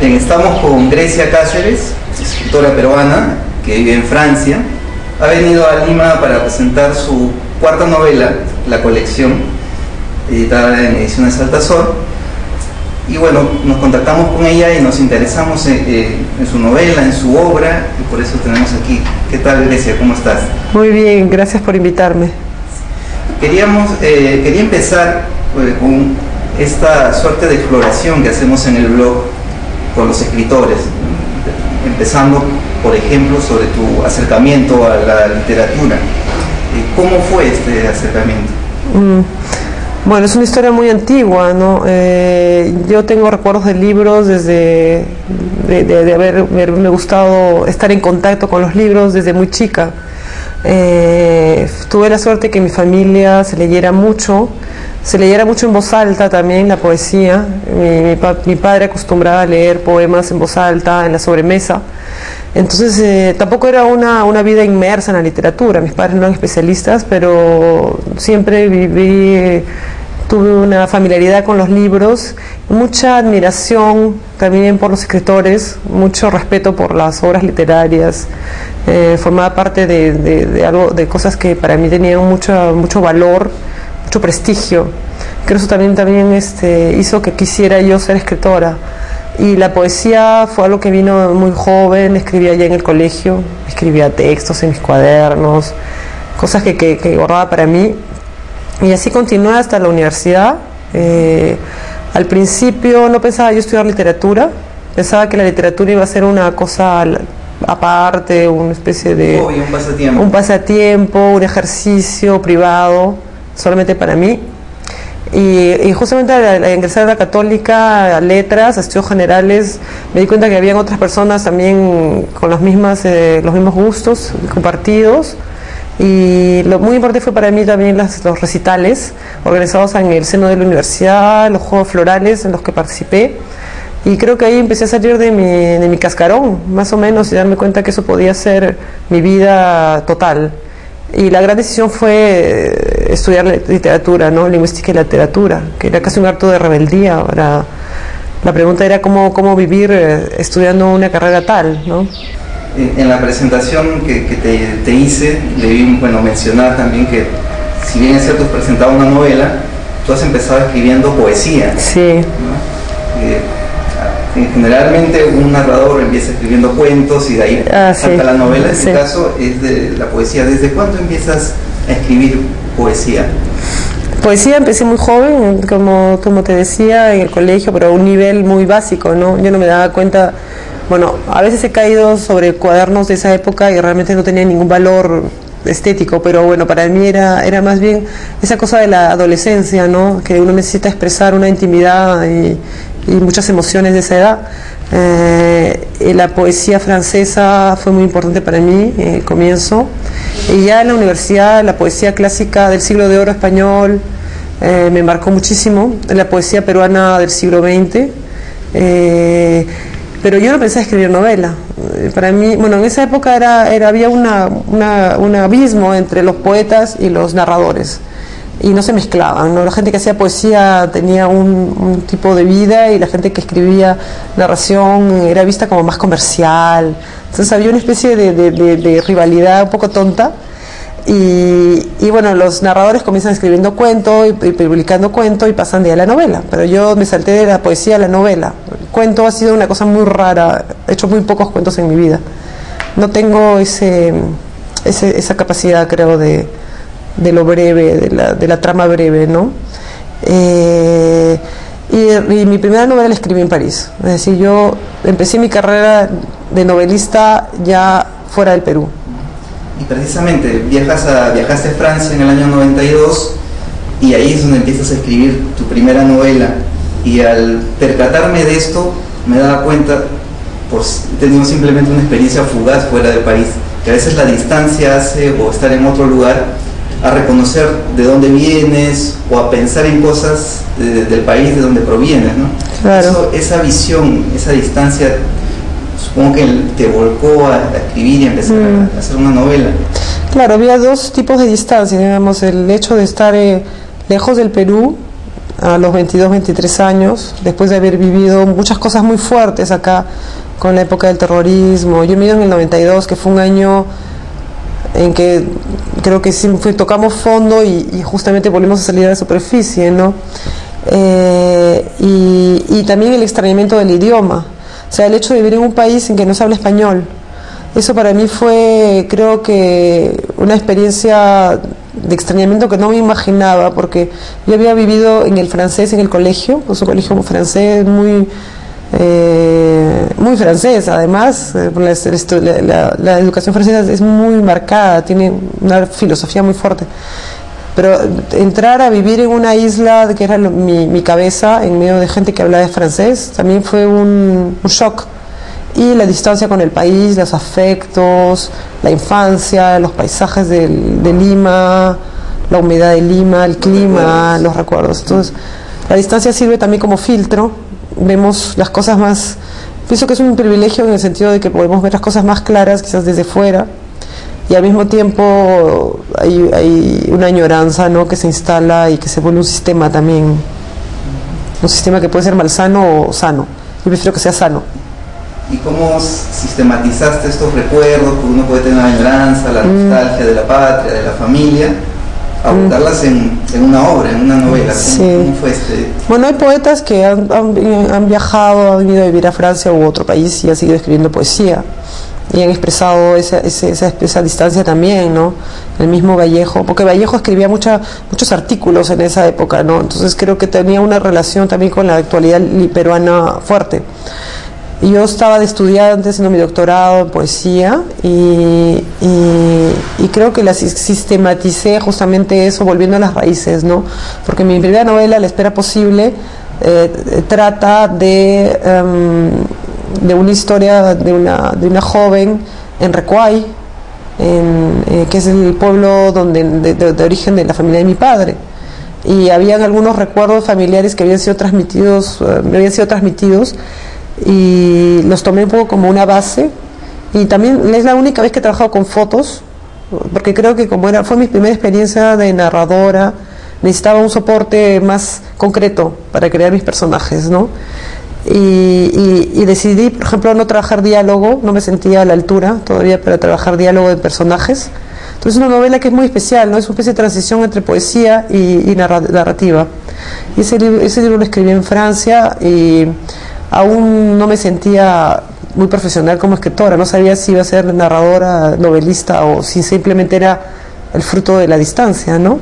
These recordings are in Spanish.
Bien, estamos con Grecia Cáceres, escritora peruana que vive en Francia. Ha venido a Lima para presentar su cuarta novela, La Colección, editada en Ediciones Altazor. Y bueno, nos contactamos con ella y nos interesamos en su novela, en su obra, y por eso tenemos aquí. ¿Qué tal, Grecia? ¿Cómo estás? Muy bien, gracias por invitarme. Quería empezar con esta suerte de exploración que hacemos en el blog con los escritores, empezando, por ejemplo, sobre tu acercamiento a la literatura. ¿Cómo fue este acercamiento? Bueno, es una historia muy antigua, ¿no? Yo tengo recuerdos de libros desde de haberme gustado estar en contacto con los libros desde muy chica. Tuve la suerte que mi familia se leyera mucho en voz alta también, la poesía. Mi padre acostumbraba a leer poemas en voz alta, en la sobremesa. Entonces tampoco era una vida inmersa en la literatura. Mis padres no eran especialistas, pero siempre tuve una familiaridad con los libros, mucha admiración también por los escritores, mucho respeto por las obras literarias. Formaba parte de cosas que para mí tenían mucho valor, mucho prestigio. Creo que eso también hizo que quisiera yo ser escritora. Y la poesía fue algo que vino muy joven. Escribía ya en el colegio, escribía textos en mis cuadernos, cosas que guardaba para mí. Y así continué hasta la universidad. Al principio no pensaba yo estudiar literatura, pensaba que la literatura iba a ser una cosa aparte, una especie de un pasatiempo, un ejercicio privado, solamente para mí. Y justamente al ingresar a la Católica, a letras, a estudios generales, me di cuenta que habían otras personas también con los mismos gustos compartidos. Y lo muy importante fue para mí también los recitales organizados en el seno de la universidad, los juegos florales en los que participé. Y creo que ahí empecé a salir de mi cascarón, más o menos, y darme cuenta que eso podía ser mi vida total. Y la gran decisión fue estudiar literatura, ¿no? Lingüística y literatura, que era casi un acto de rebeldía. Ahora, la pregunta era cómo vivir estudiando una carrera tal, ¿no? En la presentación que te hice, debí mencionar también que, si bien es cierto, has presentado una novela, tú has empezado escribiendo poesía. Sí. ¿No? Generalmente un narrador empieza escribiendo cuentos y de ahí salta la novela. En tu caso es de la poesía. ¿Desde cuándo empiezas a escribir poesía? Poesía empecé muy joven, como te decía, en el colegio, pero a un nivel muy básico, ¿no? Yo no me daba cuenta. Bueno, a veces he caído sobre cuadernos de esa época y realmente no tenía ningún valor estético, pero bueno, para mí era más bien esa cosa de la adolescencia, ¿no? Que uno necesita expresar una intimidad y muchas emociones de esa edad. La poesía francesa fue muy importante para mí, el comienzo. Y ya en la universidad, la poesía clásica del siglo de oro español me marcó muchísimo, la poesía peruana del siglo XX. Pero yo no pensaba escribir novela. Para mí, bueno, en esa época había un abismo entre los poetas y los narradores. Y no se mezclaban, ¿no? La gente que hacía poesía tenía un tipo de vida y la gente que escribía narración era vista como más comercial. Entonces había una especie de rivalidad un poco tonta. Y bueno, los narradores comienzan escribiendo cuentos y publicando cuentos y pasan de a la novela. Pero yo me salté de la poesía a la novela. El cuento ha sido una cosa muy rara. He hecho muy pocos cuentos en mi vida. No tengo esa capacidad, creo, de lo breve, de la trama breve, ¿no? Y mi primera novela la escribí en París. Es decir, yo empecé mi carrera de novelista ya fuera del Perú. Y precisamente viajaste a Francia en el año 92 y ahí es donde empiezas a escribir tu primera novela. Y al percatarme de esto, me daba cuenta, he tenido simplemente una experiencia fugaz fuera de París, que a veces la distancia hace, o estar en otro lugar, a reconocer de dónde vienes o a pensar en cosas del país de donde provienes, ¿no? Claro. Esa visión, esa distancia, supongo que te volcó a escribir y a empezar a hacer una novela. Claro, había dos tipos de distancia, digamos, el hecho de estar lejos del Perú a los 22, 23 años, después de haber vivido muchas cosas muy fuertes acá con la época del terrorismo. Yo me ido en el 92, que fue un año en que creo que sí tocamos fondo y justamente volvimos a salir a la superficie, ¿no? Y también el extrañamiento del idioma, o sea, el hecho de vivir en un país en que no se habla español. Eso para mí fue, creo que, una experiencia de extrañamiento que no me imaginaba, porque yo había vivido en el francés en el colegio, es un colegio francés muy francés, además, la educación francesa es muy marcada, tiene una filosofía muy fuerte. Pero entrar a vivir en una isla que era mi cabeza, en medio de gente que hablaba francés, también fue un shock. Y la distancia con el país, los afectos, la infancia, los paisajes de Lima, la humedad de Lima, el clima, los recuerdos. Entonces, la distancia sirve también como filtro. Vemos las cosas más... Pienso que es un privilegio en el sentido de que podemos ver las cosas más claras, quizás desde fuera, y al mismo tiempo hay una añoranza, ¿no?, que se instala y que se vuelve un sistema también. Un sistema que puede ser malsano o sano. Yo prefiero que sea sano. ¿Y cómo sistematizaste estos recuerdos? Porque uno puede tener la añoranza, la nostalgia de la patria, de la familia, abocarlas en una obra, en una novela. ¿Cómo fue este? Bueno, hay poetas que han viajado, han ido a vivir a Francia u otro país y han seguido escribiendo poesía. Y han expresado esa distancia también, ¿no? El mismo Vallejo, porque Vallejo escribía muchos artículos en esa época, ¿no? Entonces creo que tenía una relación también con la actualidad peruana fuerte. Y yo estaba de estudiante haciendo mi doctorado en poesía y creo que sistematicé justamente eso, volviendo a las raíces, ¿no? Porque mi primera novela, La espera posible, trata de una historia de una joven en Recuay, que es el pueblo de origen de la familia de mi padre. Y habían algunos recuerdos familiares que me habían sido transmitidos y los tomé un poco como una base. Y también es la única vez que he trabajado con fotos, porque creo que fue mi primera experiencia de narradora, necesitaba un soporte más concreto para crear mis personajes, ¿no? Y decidí, por ejemplo, no trabajar diálogo, no me sentía a la altura todavía para trabajar diálogo de personajes. Entonces es una novela que es muy especial, ¿no? Es una especie de transición entre poesía y narrativa. Y ese libro lo escribí en Francia y aún no me sentía muy profesional como escritora, no sabía si iba a ser narradora, novelista o si simplemente era el fruto de la distancia, ¿no?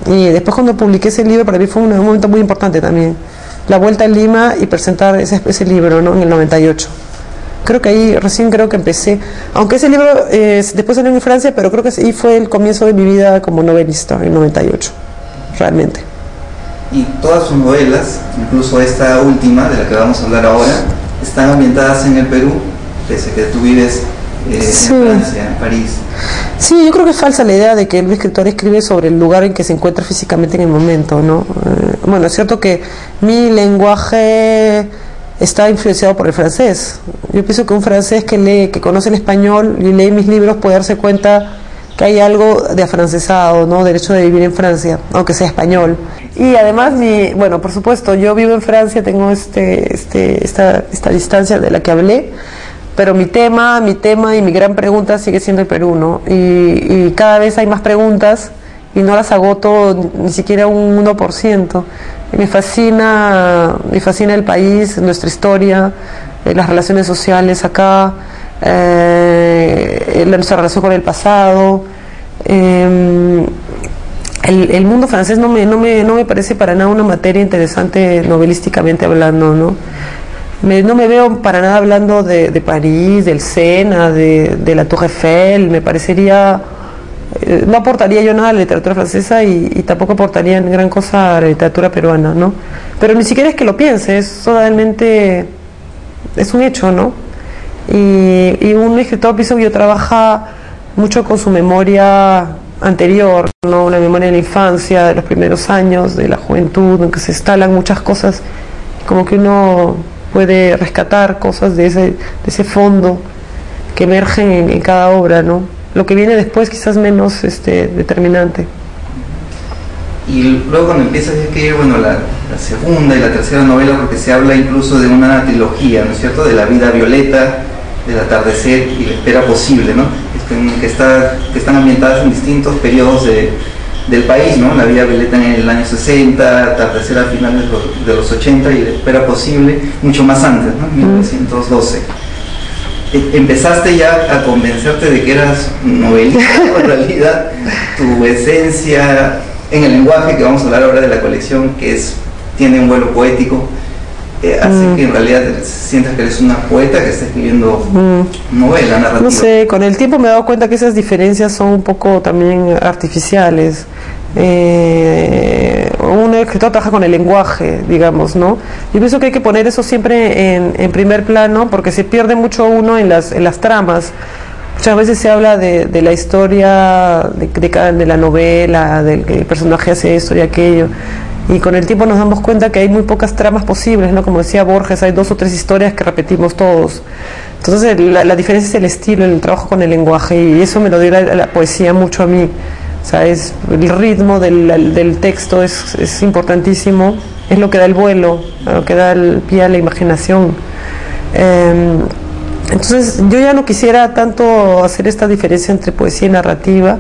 Y después cuando publiqué ese libro, para mí fue un momento muy importante también, la vuelta a Lima y presentar ese libro, ¿no?, en el 98. Creo que ahí recién creo que empecé, aunque ese libro después salió en Francia, pero creo que ahí fue el comienzo de mi vida como novelista, en el 98, realmente. Y todas sus novelas, incluso esta última de la que vamos a hablar ahora, están ambientadas en el Perú, pese a que tú vives en Francia, en París. Sí, yo creo que es falsa la idea de que el escritor escribe sobre el lugar en que se encuentra físicamente en el momento, ¿no? Bueno, es cierto que mi lenguaje está influenciado por el francés. Yo pienso que un francés que conoce el español y lee mis libros puede darse cuenta que hay algo de afrancesado, ¿no?, del hecho de vivir en Francia, aunque sea español. Y además, bueno, por supuesto, yo vivo en Francia, tengo esta distancia de la que hablé, pero mi tema y mi gran pregunta sigue siendo el Perú, ¿no? Y cada vez hay más preguntas y no las agoto ni siquiera un 1%. Me fascina el país, nuestra historia, las relaciones sociales acá, nuestra relación con el pasado. El mundo francés no me parece para nada una materia interesante novelísticamente hablando, ¿no? No me veo para nada hablando de París, del Sena, de la Tour Eiffel. Me parecería... no aportaría yo nada a la literatura francesa y tampoco aportaría gran cosa a la literatura peruana, ¿no? Pero ni siquiera es que lo piense, es totalmente... es un hecho, ¿no? Y un escritor, pienso que yo trabaja mucho con su memoria anterior, ¿no? La memoria de la infancia, de los primeros años, de la juventud, en que se instalan muchas cosas, como que uno puede rescatar cosas de ese fondo que emergen en cada obra, ¿no? Lo que viene después quizás menos determinante. Y luego cuando empiezas a escribir, bueno, la segunda y la tercera novela, porque se habla incluso de una trilogía, ¿no es cierto?, de la vida violeta, del atardecer y la espera posible, ¿no?, que están ambientadas en distintos periodos del país, ¿no?, la vida violeta en el año 60, atardecer a finales de los 80 y la espera posible mucho más antes, ¿no?, 1912. ¿Empezaste ya a convencerte de que eras novelista o en realidad tu esencia en el lenguaje, que vamos a hablar ahora de la colección, tiene un vuelo poético, hace que en realidad sientas que eres una poeta que está escribiendo novela, narrativa? No sé, con el tiempo me he dado cuenta que esas diferencias son un poco también artificiales. Un escritor trabaja con el lenguaje, digamos, ¿no? Yo pienso que hay que poner eso siempre en primer plano, porque se pierde mucho uno en las tramas. Muchas veces se habla de la historia de la novela, del que el personaje hace esto y aquello, y con el tiempo nos damos cuenta que hay muy pocas tramas posibles, ¿no? Como decía Borges, hay 2 o 3 historias que repetimos todos. Entonces la diferencia es el estilo, el trabajo con el lenguaje, y eso me lo dio la poesía mucho a mí. O sea, el ritmo del texto es importantísimo, es lo que da el vuelo, lo que da el pie a la imaginación. Entonces yo ya no quisiera tanto hacer esta diferencia entre poesía y narrativa.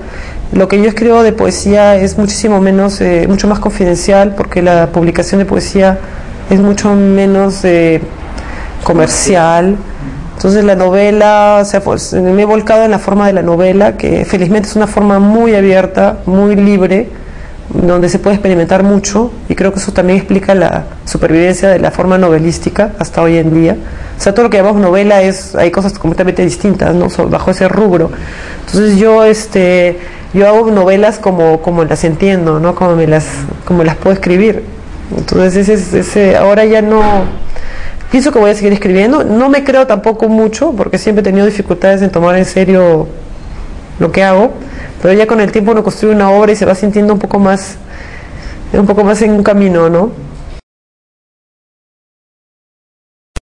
Lo que yo escribo de poesía es muchísimo menos, mucho más confidencial, porque la publicación de poesía es mucho menos comercial. Entonces la novela, o sea, pues, me he volcado en la forma de la novela, que felizmente es una forma muy abierta, muy libre, donde se puede experimentar mucho, y creo que eso también explica la supervivencia de la forma novelística hasta hoy en día. O sea, todo lo que llamamos novela hay cosas completamente distintas, ¿no?, bajo ese rubro. Entonces yo hago novelas como las entiendo, ¿no?, como las puedo escribir. Entonces ahora ya no pienso que voy a seguir escribiendo. No me creo tampoco mucho, porque siempre he tenido dificultades en tomar en serio lo que hago, pero ya con el tiempo uno construye una obra y se va sintiendo un poco más en un camino, ¿no?